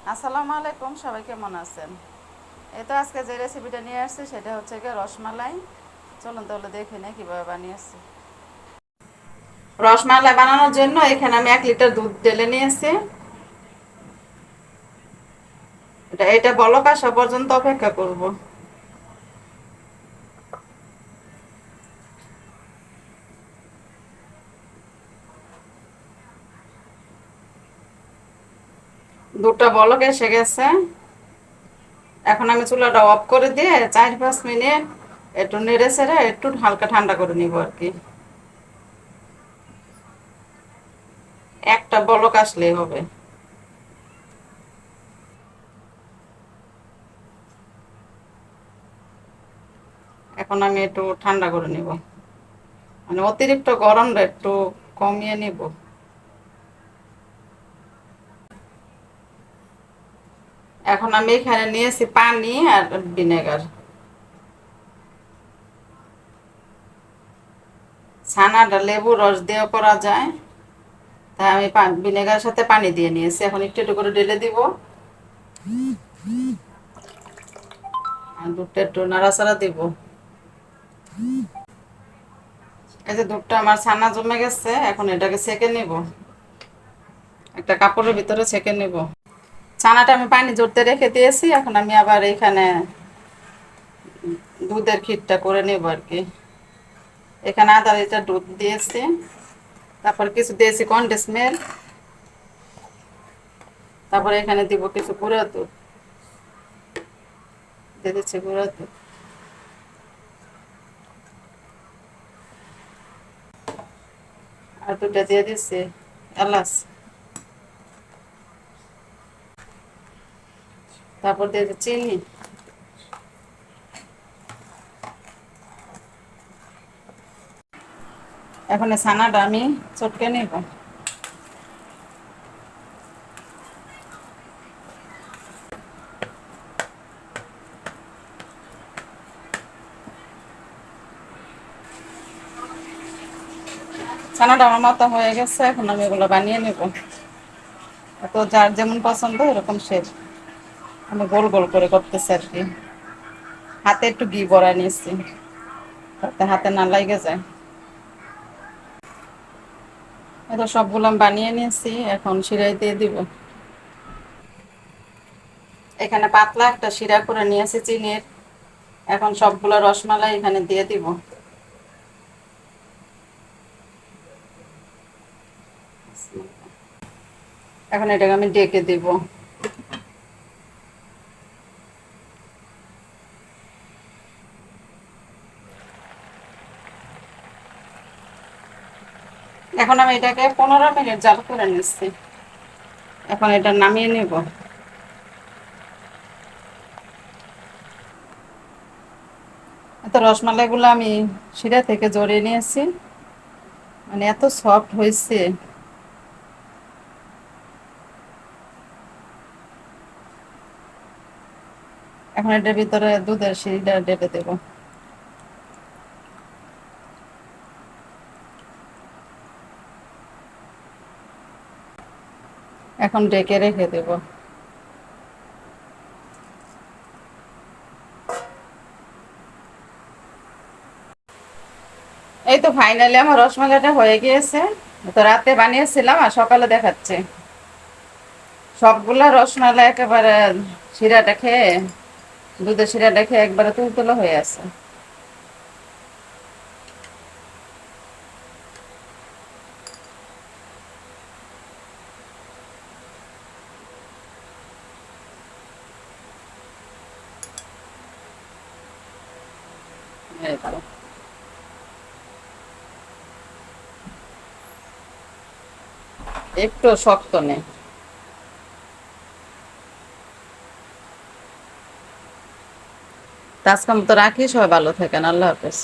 আসসালামু আলাইকুম, সবাই কেমন আছেন? এই তো আজকে যে রেসিপিটা নিয়ে আসছি সেটা হচ্ছে গিয়ে রসমালাই। চলুন তাহলে দেখে নিই কীভাবে বানিয়েছি। রসমালাই বানানোর জন্য এখানে আমি 1 লিটার দুধ ঢেলে নিয়েছি। এটা বলক আসা পর্যন্ত অপেক্ষা করব। দুধটা বলক এসে গেছে। এখন আমি চুলাটা অফ করে দিয়ে 4-5 মিনিট একটু নেড়ে ছেড়ে একটু হালকা ঠান্ডা করে নিব আর কি। একটা বলক আসলেই হবে। এখন আমি একটু ঠান্ডা করে নিব, মানে অতিরিক্ত গরমটা একটু কমিয়ে নিব। এখন আমি এখানে নিয়েছি পানি আর ভিনেগার। ছানাটা লেবু রস দিয়েও করা যায়, তাই আমি ভিনেগারের সাথে পানি দিয়ে নিয়েছি। এখন একটু একটু করে ঢেলে দিব আর দুধটা একটু নাড়াচাড়া দিব। এই যে দুধটা আমার ছানা জমে গেছে, এখন এটাকে ছেঁকে নিব, একটা কাপড়ের ভিতরে ছেঁকে নিব। ছানাটা আমি পানি ঝরতে রেখে দিয়েছি, এখন আমি আবার এখানে দুধের ক্ষীরটা করে নেব আর কি। এখানে আধা 1 লিটার দুধ দিয়েছি, তারপর কিছু দিয়েছি কনডেন্স মিল্ক, তারপরে এখানে দিব কিছু গুঁড়া দুধ, দিয়ে দিচ্ছি গুঁড়া দুধ। আর দুধটা দিয়ে দিচ্ছি এলাচ, তারপর দিয়ে দিচ্ছি চিনি। এখন এই ছানাটা আমি চটকে নেব। ছানাটা আমার মতো হয়ে গেছে, এখন আমি এগুলো বানিয়ে নেব। তো যার যেমন পছন্দ এরকম শেপ আমি গোল গোল করে করতেছি আর কি। হাতে একটু ঘি ভরা নিয়েছি যাতে হাতে না লাগে যায়। এটা সবগুলো আমি বানিয়ে নিয়েছি, এখন শিরায় দিয়ে দিব। এখানে পাতলা একটা শিরা করে নিয়েছি চিনির। এখন সবগুলো রসমালাই এখানে দিয়ে দিব। এখন এটাকে আমি ডেকে দিব। এখন আমি এটাকে 15 মিনিট জাল করে নিচ্ছি। এখন এটা নামিয়ে নেব। এত রসমালাইগুলো আমি শিরা থেকে জড়িয়ে নিয়েছি, মানে এত সফট হয়েছে। এখন এটার ভিতরে দুধের শিরাটা ঢেলে দেব। এখন ডেকে রেখে দেব। এই তো ফাইনালি আমার রসমালাইটা হয়ে গিয়েছে। তো রাতে বানিয়েছিলাম আর সকালে দেখাচ্ছে। সবগুলা রসমালাই একেবারে শিরাটা খেয়ে, দুধের শিরাটা খেয়ে একবারে তুলতুলো হয়ে আছে। এই তো। একটু শক্ত নেই। আজকের মতো রাখি, সবাই ভালো থাকেন, আল্লাহ হাফেজ।